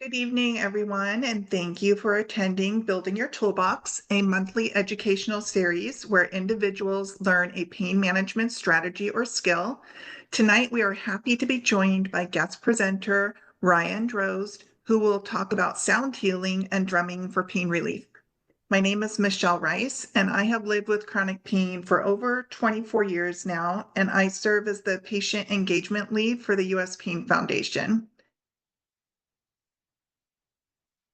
Good evening, everyone, and thank you for attending Building Your Toolbox, a monthly educational series where individuals learn a pain management strategy or skill. Tonight, we are happy to be joined by guest presenter Ryan Drozd, who will talk about sound healing and drumming for pain relief. My name is Michelle Rice, and I have lived with chronic pain for over 24 years now, and I serve as the patient engagement lead for the U.S. Pain Foundation.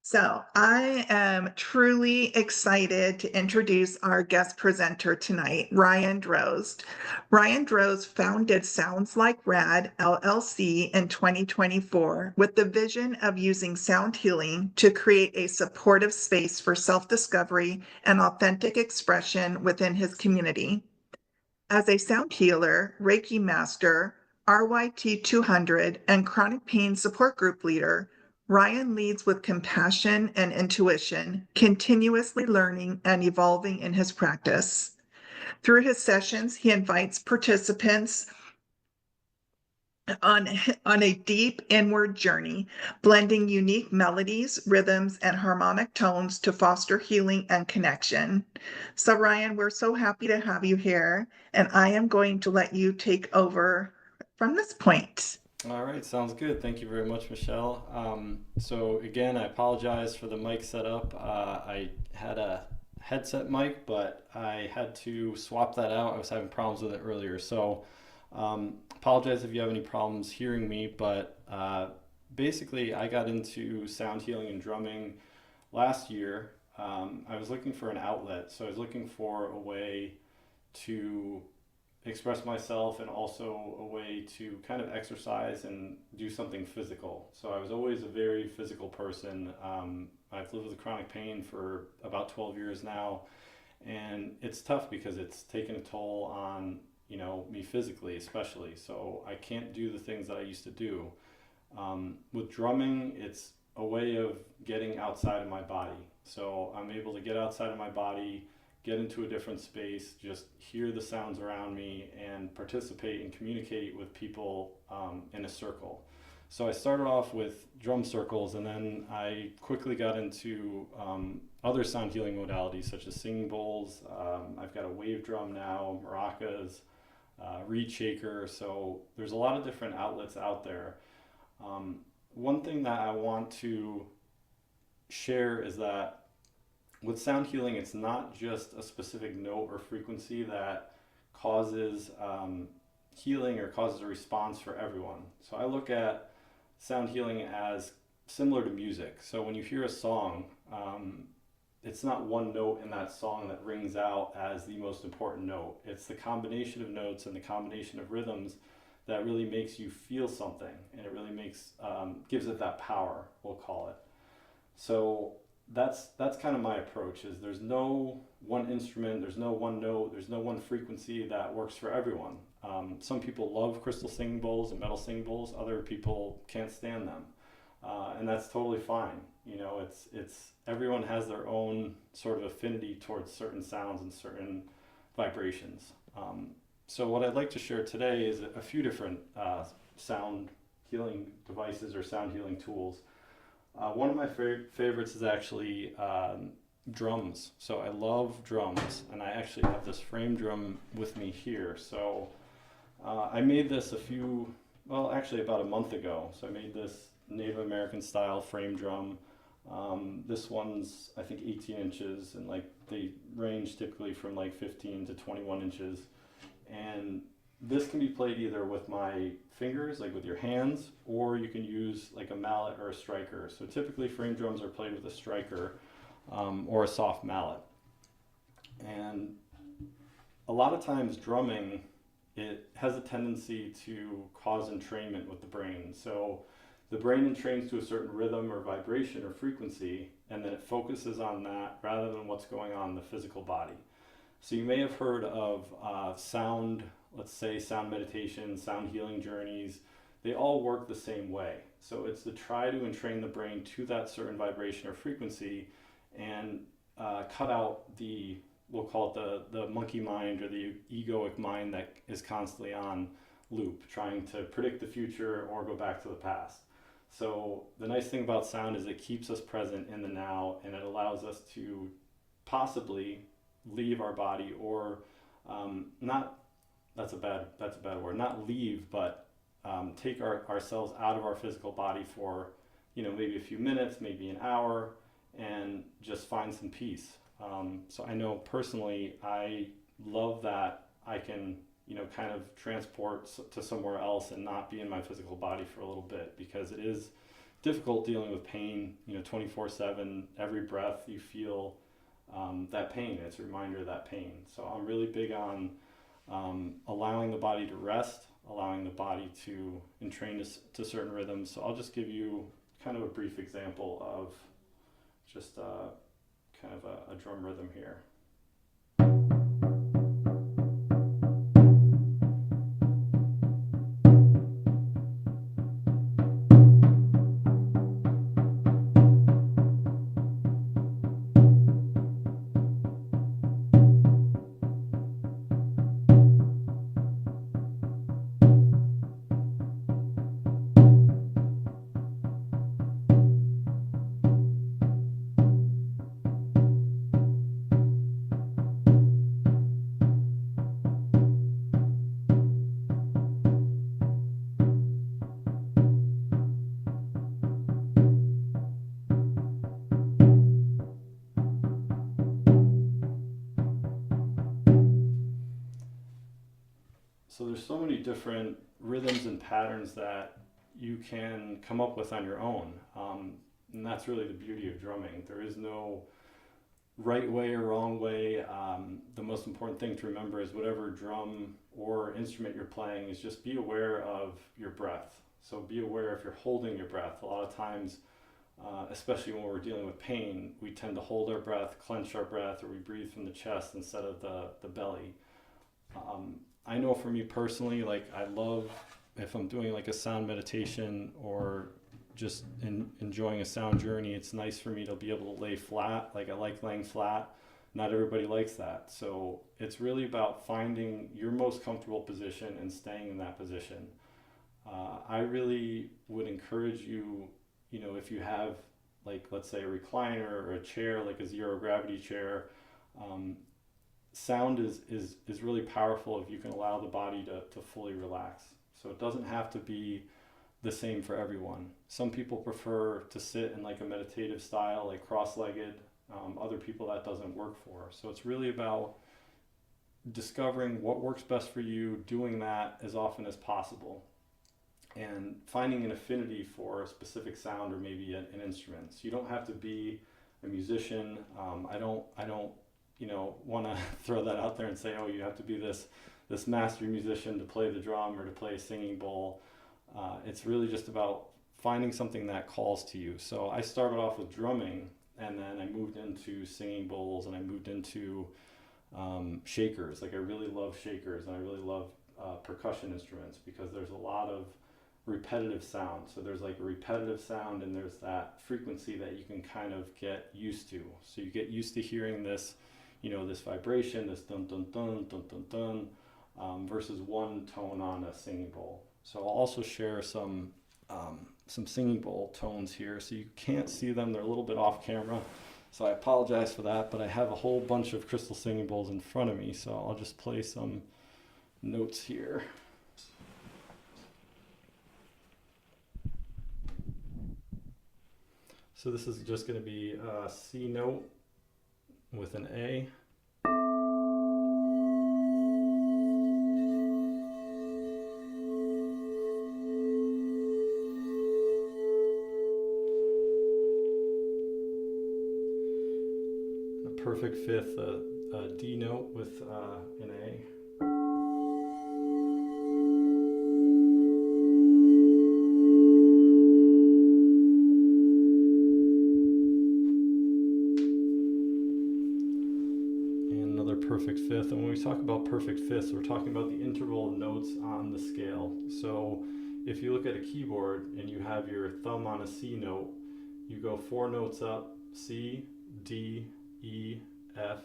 So I am truly excited to introduce our guest presenter tonight, Ryan Drozd. Ryan Drozd founded Sounds Like RAD LLC in 2024 with the vision of using sound healing to create a supportive space for self-discovery and authentic expression within his community. As a sound healer, Reiki master, RYT 200, and chronic pain support group leader, Ryan leads with compassion and intuition, continuously learning and evolving in his practice. Through his sessions, he invites participants on, on a deep inward journey, blending unique melodies, rhythms, and harmonic tones to foster healing and connection. So, Ryan, we're so happy to have you here, and I am going to let you take over from this point. All right, sounds good. Thank you very much, Michelle. So again, I apologize for the mic setup. I had a headset mic, but I had to swap that out. I was having problems with it earlier. So apologize if you have any problems hearing me, but basically I got into sound healing and drumming last year. I was looking for an outlet. So I was looking for a way to express myself and also a way to kind of exercise and do something physical. So I was always a very physical person. I've lived with chronic pain for about 12 years now, and it's tough because it's taken a toll on me physically, especially. So I can't do the things that I used to do. With drumming, it's a way of getting outside of my body. So I'm able to get outside of my body, get into a different space, just hear the sounds around me, and participate and communicate with people in a circle. So I started off with drum circles, and then I quickly got into other sound healing modalities such as singing bowls. I've got a wave drum now, maracas, reed shaker. So there's a lot of different outlets out there. One thing that I want to share is that with sound healing, it's not just a specific note or frequency that causes healing or causes a response for everyone. So I look at sound healing as similar to music. So when you hear a song, it's not one note in that song that rings out as the most important note. It's the combination of notes and the combination of rhythms that really makes you feel something, and it really gives it that power, we'll call it. So that's kind of my approach. Is there's no one instrument, there's no one note, there's no one frequency that works for everyone. Some people love crystal singing bowls and metal singing bowls. Other people can't stand them, and that's totally fine. It's everyone has their own sort of affinity towards certain sounds and certain vibrations. So what I'd like to share today is a few different sound healing devices or sound healing tools. One of my favorites is actually drums. So I love drums, and I actually have this frame drum with me here. So I made this actually about a month ago. So I made this Native American style frame drum. This one's, I think, 18 inches, and they range typically from 15 to 21 inches. And this can be played either with my fingers, like with your hands, or you can use a mallet or a striker. So typically frame drums are played with a striker or a soft mallet. And a lot of times drumming, it has a tendency to cause entrainment with the brain. So the brain entrains to a certain rhythm or vibration or frequency, and then it focuses on that rather than what's going on in the physical body. So you may have heard of sound, let's say sound meditation, sound healing journeys. They all work the same way. So it's to try to entrain the brain to that certain vibration or frequency and cut out we'll call it the monkey mind or the egoic mind that is constantly on loop, trying to predict the future or go back to the past. So the nice thing about sound is it keeps us present in the now, and it allows us to possibly leave our body, or not. That's a bad word. Not leave, but take ourselves out of our physical body for, maybe a few minutes, maybe an hour, and just find some peace. So I know personally, I love that I can, kind of transport to somewhere else and not be in my physical body for a little bit, because it is difficult dealing with pain, 24/7. Every breath you feel that pain. It's a reminder of that pain. So I'm really big on allowing the body to rest, allowing the body to entrain to certain rhythms. So I'll just give you kind of a brief example of just kind of a drum rhythm here. So there's so many different rhythms and patterns that you can come up with on your own. And that's really the beauty of drumming. There is no right way or wrong way. The most important thing to remember is whatever drum or instrument you're playing is just be aware of your breath. So be aware if you're holding your breath. A lot of times, especially when we're dealing with pain, we tend to hold our breath, clench our breath, or we breathe from the chest instead of the belly. I know for me personally, like I love, if I'm doing like a sound meditation or just enjoying a sound journey, it's nice for me to be able to lay flat. Like I like laying flat. Not everybody likes that. So it's really about finding your most comfortable position and staying in that position. I really would encourage you, if you have like, let's say a recliner or a chair, like a zero gravity chair, sound is really powerful if you can allow the body to fully relax. So it doesn't have to be the same for everyone. Some people prefer to sit in like a meditative style, like cross-legged. Other people that doesn't work for. So it's really about discovering what works best for you, doing that as often as possible, and finding an affinity for a specific sound or maybe an instrument. So you don't have to be a musician. I don't want to throw that out there and say, oh, you have to be this master musician to play the drum or to play a singing bowl. It's really just about finding something that calls to you. So I started off with drumming, and then I moved into singing bowls, and I moved into shakers. Like I really love shakers, and I really love percussion instruments, because there's a lot of repetitive sound. So there's like a repetitive sound, and there's that frequency that you can kind of get used to. So you get used to hearing this, this vibration, this dun dun dun dun dun dun, versus one tone on a singing bowl. So I'll also share some singing bowl tones here. So you can't see them; they're a little bit off camera. So I apologize for that, but I have a whole bunch of crystal singing bowls in front of me. So I'll just play some notes here. So this is just going to be a C note with an A. A perfect fifth, a D note with an A. Perfect fifth. And when we talk about perfect fifths, we're talking about the interval of notes on the scale. So if you look at a keyboard and you have your thumb on a C note, you go 4 notes up: C, D, E, F,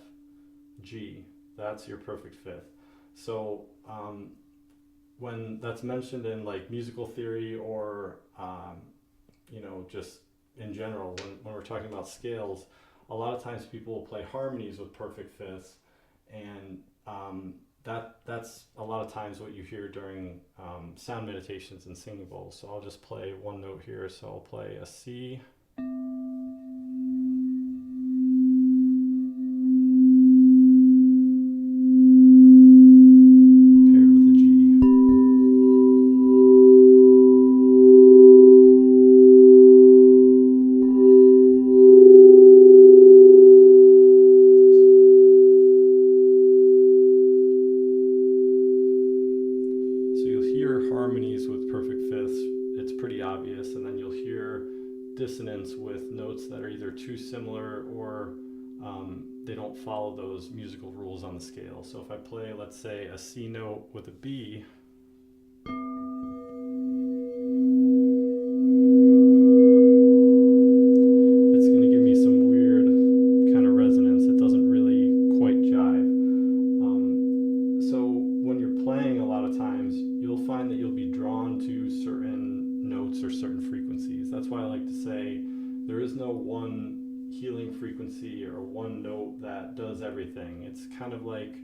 G. That's your perfect fifth. So when that's mentioned in like musical theory or just in general, when we're talking about scales, a lot of times people will play harmonies with perfect fifths, and that's a lot of times what you hear during sound meditations and singing bowls. So I'll just play one note here. So I'll play a C. Paired with a G. So you'll hear harmonies with perfect fifths. It's pretty obvious, and then you'll hear dissonance with notes that are either too similar or they don't follow those musical rules on the scale. So if I play, let's say, a C note with a B, it's going to give me some weird kind of resonance. It doesn't really quite jive. So when you're playing, a lot of times you'll find that you'll be drawn to certain notes or certain frequencies. That's why I like to say there is no one healing frequency or one note that does everything. It's kind of like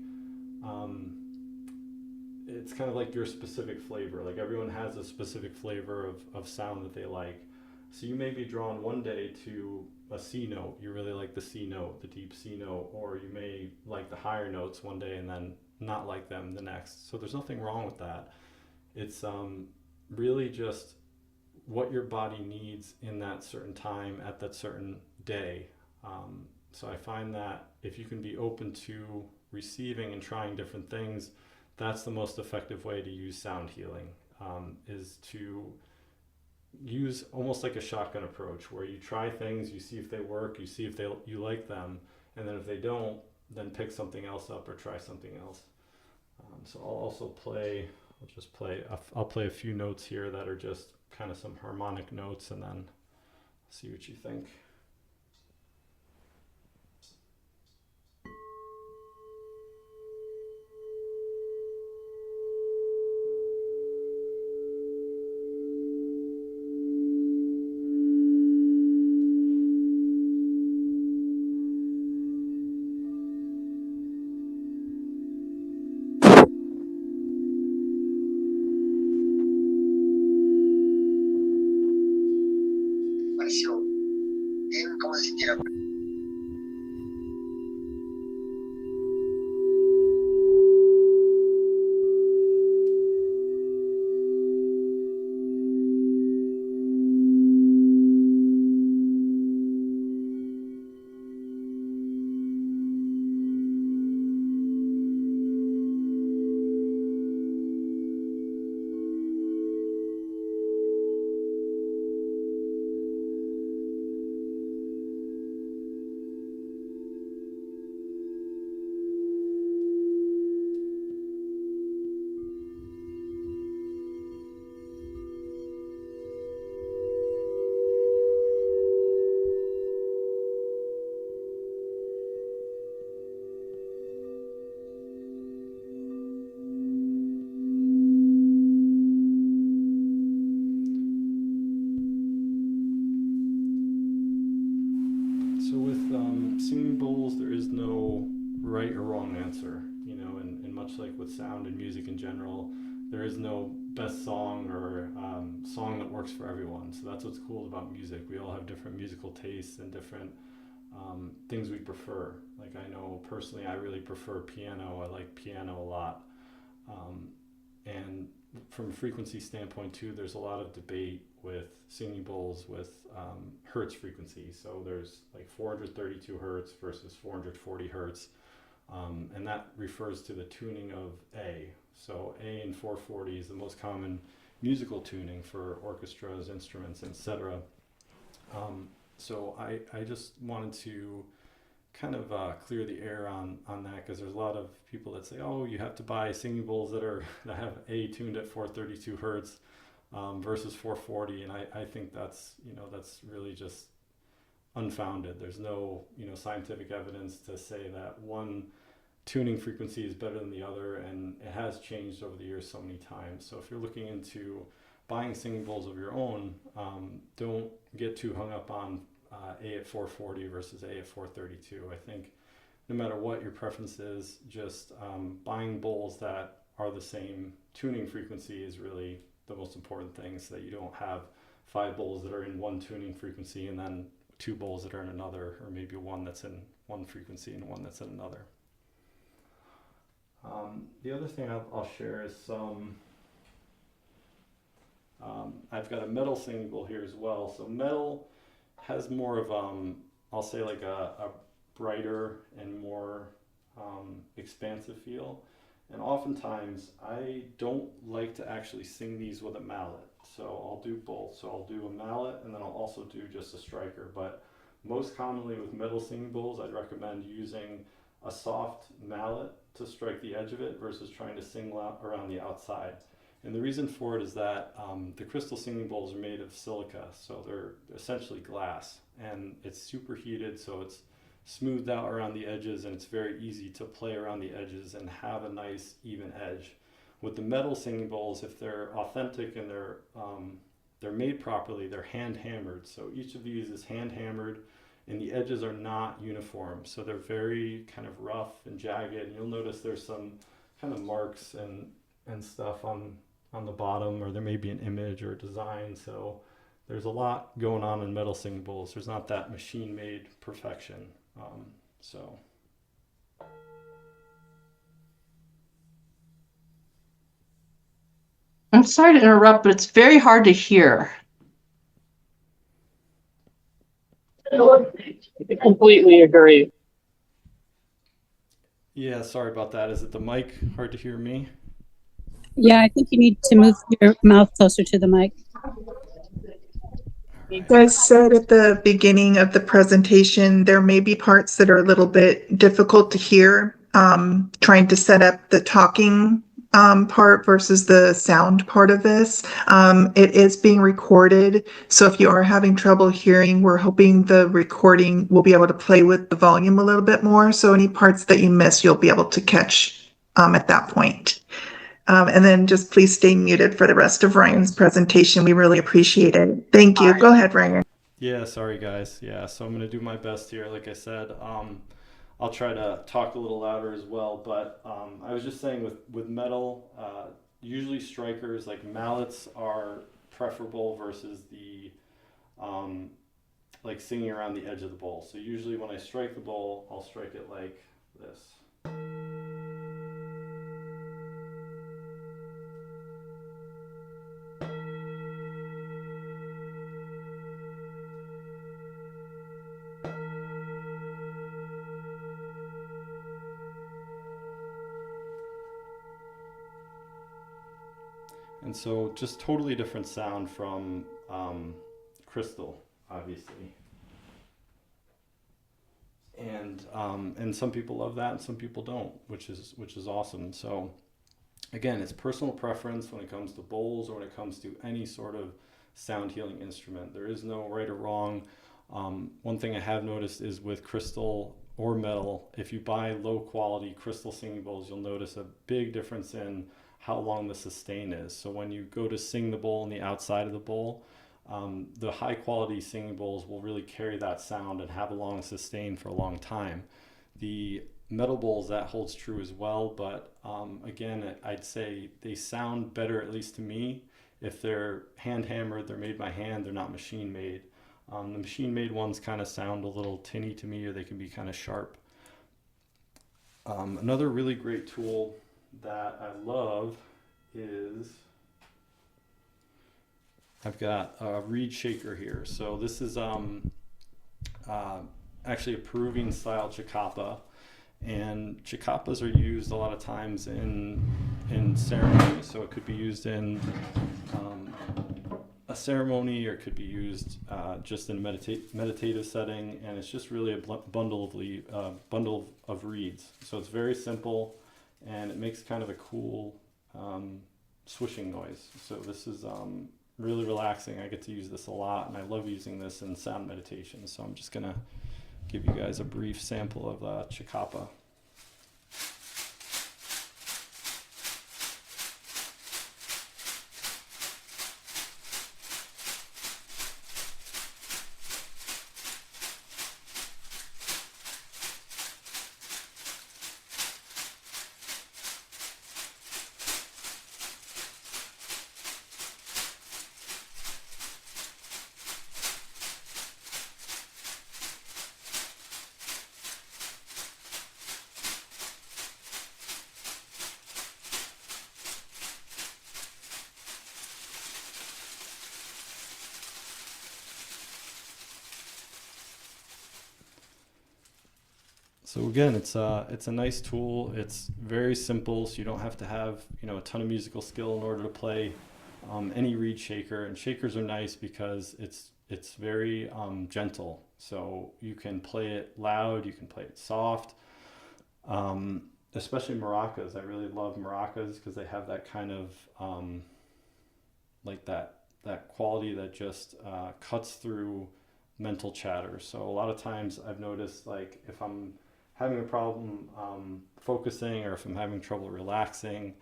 your specific flavor. Like everyone has a specific flavor of sound that they like. So you may be drawn one day to a C note. You really like the C note, the deep C note, or you may like the higher notes one day and then not like them the next. So there's nothing wrong with that. It's really just what your body needs in that certain time at that certain day. So I find that if you can be open to receiving and trying different things, that's the most effective way to use sound healing, is to use almost like a shotgun approach where you try things, you see if they work, you see if you like them, and then if they don't, then pick something else up or try something else. So I'll play a few notes here that are just kind of some harmonic notes, and then see what you think. So with singing bowls, there is no right or wrong answer, and much like with sound and music in general, there is no best song or song that works for everyone. So that's what's cool about music. We all have different musical tastes and different things we prefer. Like I know personally, I really prefer piano. I like piano a lot. And from a frequency standpoint too, there's a lot of debate with singing bowls with hertz frequency. So there's like 432 hertz versus 440 hertz. And that refers to the tuning of A. So A in 440 is the most common musical tuning for orchestras, instruments, etc. So I just wanted to kind of clear the air on that, because there's a lot of people that say, oh, you have to buy singing bowls that have A tuned at 432 hertz versus 440, and I think that's really just unfounded. There's no scientific evidence to say that one tuning frequency is better than the other, and it has changed over the years so many times. So if you're looking into buying singing bowls of your own, don't get too hung up on A at 440 versus A at 432. I think no matter what your preference is, just buying bowls that are the same tuning frequency is really the most important thing, so that you don't have 5 bowls that are in one tuning frequency and then 2 bowls that are in another, or maybe one that's in one frequency and one that's in another. The other thing I'll share is some, I've got a metal singing bowl here as well. So metal has more of, I'll say like a brighter and more expansive feel. And oftentimes I don't like to actually sing these with a mallet. So I'll do both. So I'll do a mallet and then I'll also do just a striker. But most commonly with metal singing bowls, I'd recommend using a soft mallet to strike the edge of it versus trying to sing around the outside. And the reason for it is that the crystal singing bowls are made of silica, so they're essentially glass, and it's superheated, so it's smoothed out around the edges, and it's very easy to play around the edges and have a nice even edge. With the metal singing bowls, if they're authentic and they're made properly, they're hand hammered. So each of these is hand hammered, and the edges are not uniform, so they're very kind of rough and jagged. And you'll notice there's some kind of marks and stuff on the bottom, or there may be an image or a design. So there's a lot going on in metal singing bowls. There's not that machine-made perfection. So I'm sorry to interrupt, but it's very hard to hear. I completely agree. yeah, sorry about that. Is it the mic? Hard to hear me? Yeah, I think you need to move your mouth closer to the mic. You guys said at the beginning of the presentation, there may be parts that are a little bit difficult to hear, trying to set up the talking part versus the sound part of this. It is being recorded, so if you are having trouble hearing, we're hoping the recording will be able to play with the volume a little bit more, so any parts that you miss, you'll be able to catch at that point. And then just please stay muted for the rest of Ryan's presentation. We really appreciate it. Thank you. Go ahead, Ryan. Yeah, sorry guys. Yeah, so I'm gonna do my best here. Like I said, I'll try to talk a little louder as well. But I was just saying with metal, usually strikers like mallets are preferable versus the like singing around the edge of the bowl. So usually when I strike the bowl, I'll strike it like this. And so just totally different sound from crystal, obviously. And some people love that and some people don't, which is awesome. So again, it's personal preference when it comes to bowls or when it comes to any sort of sound healing instrument. There is no right or wrong. One thing I have noticed is with crystal or metal, if you buy low quality crystal singing bowls, you'll notice a big difference in how long the sustain is. So when you go to sing the bowl on the outside of the bowl, the high quality singing bowls will really carry that sound and have a long sustain for a long time. The metal bowls, that holds true as well, but again, I'd say they sound better, at least to me, if they're hand hammered, they're made by hand, they're not machine made. The machine made ones kind of sound a little tinny to me, or they can be kind of sharp. Another really great tool that I love is I've got a reed shaker here. So this is actually a Peruvian style chicapa, and chicapas are used a lot of times in ceremony. So it could be used in a ceremony, or it could be used just in a meditative setting, and it's just really a bundle of reeds. So it's very simple, and it makes kind of a cool swishing noise. So this is really relaxing. I get to use this a lot, and I love using this in sound meditation. So I'm just gonna give you guys a brief sample of chicapa. So again, it's a nice tool. It's very simple, so you don't have to have a ton of musical skill in order to play any reed shaker. And shakers are nice because it's very gentle. So you can play it loud, you can play it soft. Especially maracas. I really love maracas because they have that kind of like that quality that just cuts through mental chatter. So a lot of times I've noticed, like, if I'm having a problem focusing, or if I'm having trouble relaxing,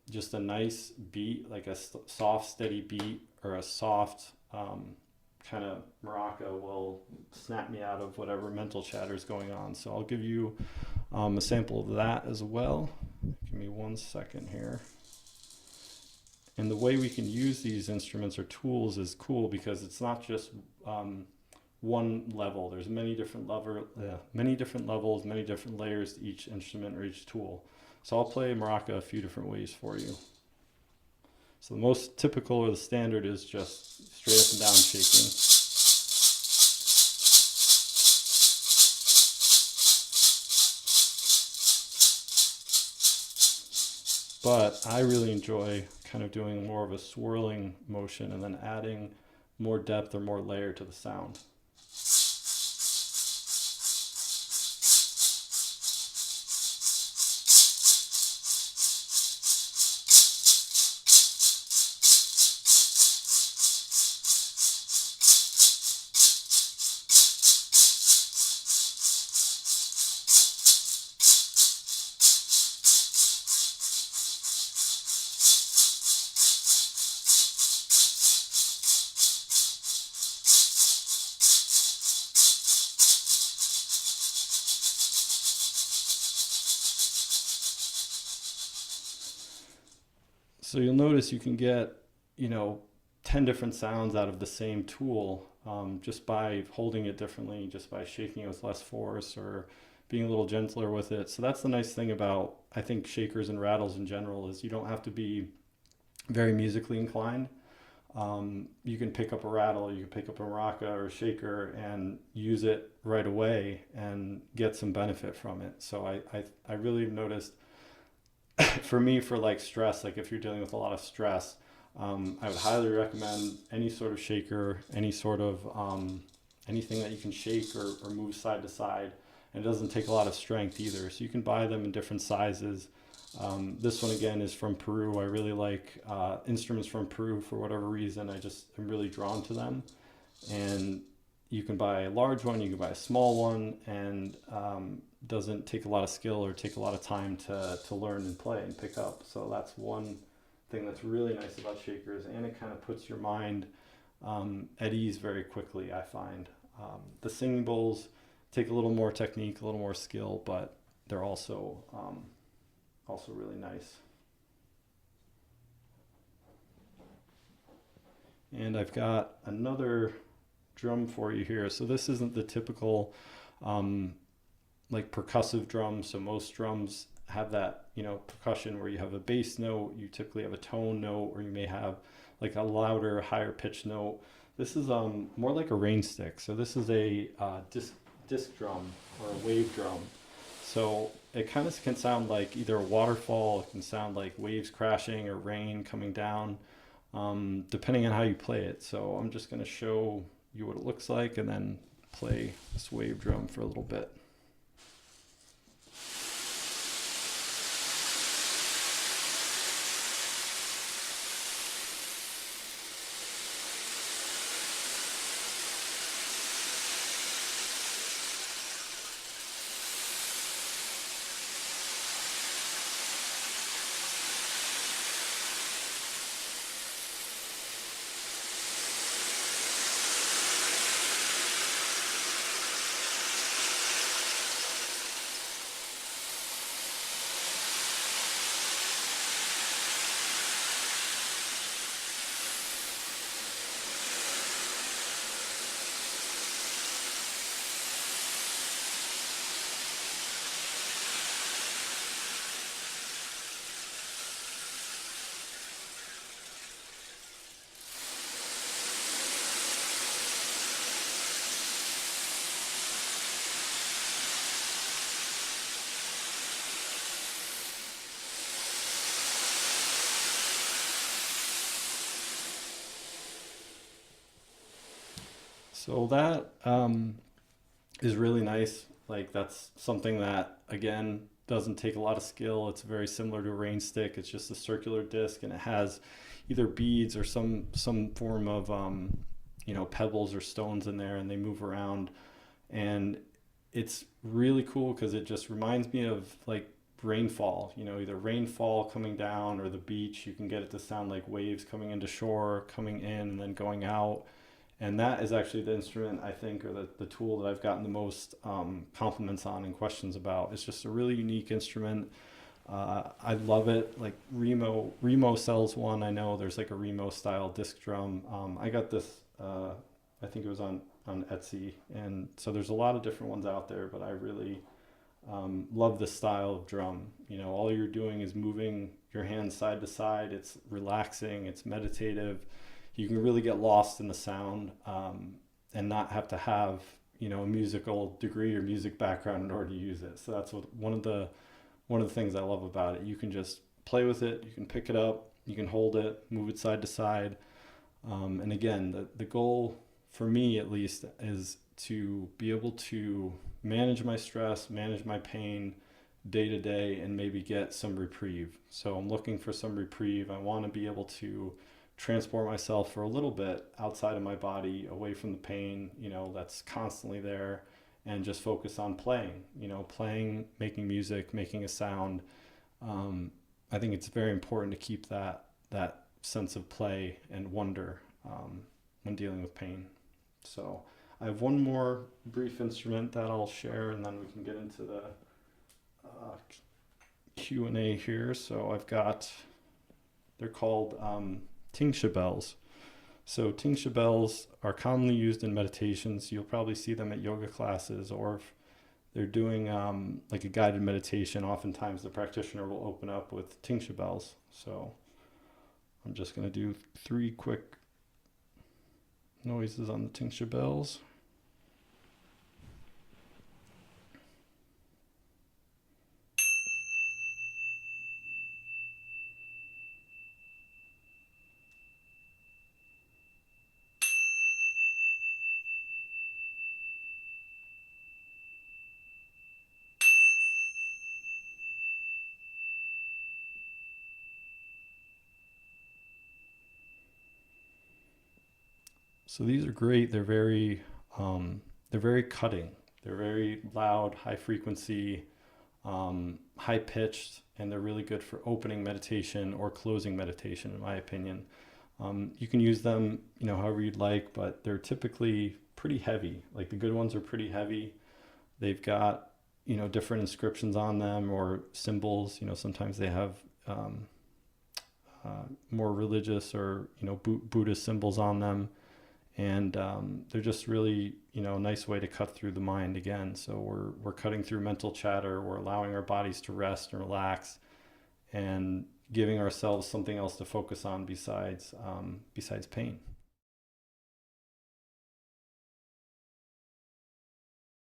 just a nice beat, like a soft steady beat, or a soft kind of maraca will snap me out of whatever mental chatter is going on. So I'll give you a sample of that as well. Give me 1 second here. And the way we can use these instruments or tools is cool because it's not just one level. There's many different levels, many different layers to each instrument or each tool. So I'll play maraca a few different ways for you. So the most typical, or the standard, is just straight up and down shaking. But I really enjoy kind of doing more of a swirling motion and then adding more depth or more layer to the sound. So you'll notice you can get, 10 different sounds out of the same tool just by holding it differently, just by shaking it with less force or being a little gentler with it. So that's the nice thing about, I think, shakers and rattles in general, is you don't have to be very musically inclined. You can pick up a rattle, you can pick up a maraca or a shaker and use it right away and get some benefit from it. So I really noticed, for me, for like stress, like if you're dealing with a lot of stress, I would highly recommend any sort of shaker, any sort of anything that you can shake or move side to side. And it doesn't take a lot of strength either. So you can buy them in different sizes. This one again is from Peru. I really like instruments from Peru for whatever reason. I just am really drawn to them. And you can buy a large one, you can buy a small one, and doesn't take a lot of skill or take a lot of time to learn and play and pick up. So that's one thing that's really nice about shakers, and it kind of puts your mind at ease very quickly, I find. The singing bowls take a little more technique, a little more skill, but they're also really nice. And I've got another drum for you here. So this isn't the typical like percussive drum. So most drums have that, percussion where you have a bass note, you typically have a tone note, or you may have like a louder, higher pitched note. This is more like a rain stick. So this is a disc drum or a wave drum. So it kind of can sound like either a waterfall, it can sound like waves crashing or rain coming down, depending on how you play it. So I'm just going to show you what it looks like and then play this wave drum for a little bit. So that is really nice. Like that's something that again doesn't take a lot of skill. It's very similar to a rain stick. It's just a circular disc, and it has either beads or some form of pebbles or stones in there, and they move around. And it's really cool because it just reminds me of like rainfall. Either rainfall coming down or the beach. You can get it to sound like waves coming into shore, coming in, and then going out. And that is actually the instrument, I think, or the tool that I've gotten the most compliments on and questions about. It's just a really unique instrument. I love it. Like Remo sells one. I know there's like a Remo style disc drum. I got this, I think it was on Etsy. And so there's a lot of different ones out there, but I really love this style of drum. All you're doing is moving your hands side to side. It's relaxing, it's meditative. You can really get lost in the sound and not have to have a musical degree or music background in order to use it. So that's one of the things I love about it. You can just play with it, you can pick it up, you can hold it, move it side to side. And again, the goal for me at least is to be able to manage my stress, manage my pain day to day, and maybe get some reprieve. So I'm looking for some reprieve. I want to be able to transport myself for a little bit outside of my body, away from the pain, that's constantly there, and just focus on playing, making music, making a sound. I think it's very important to keep that sense of play and wonder when dealing with pain. So I have one more brief instrument that I'll share, and then we can get into the Q&A here. So they're called tingsha bells. So tingsha bells are commonly used in meditations. You'll probably see them at yoga classes, or if they're doing like a guided meditation, oftentimes the practitioner will open up with tingsha bells. So I'm just going to do 3 quick noises on the tingsha bells. So these are great. They're very cutting. They're very loud, high frequency, high pitched, and they're really good for opening meditation or closing meditation, in my opinion. You can use them, however you'd like, but they're typically pretty heavy. Like the good ones are pretty heavy. They've got, different inscriptions on them or symbols. Sometimes they have more religious or, Buddhist symbols on them. And they're just really, a nice way to cut through the mind again. So we're cutting through mental chatter. We're allowing our bodies to rest and relax, and giving ourselves something else to focus on besides pain.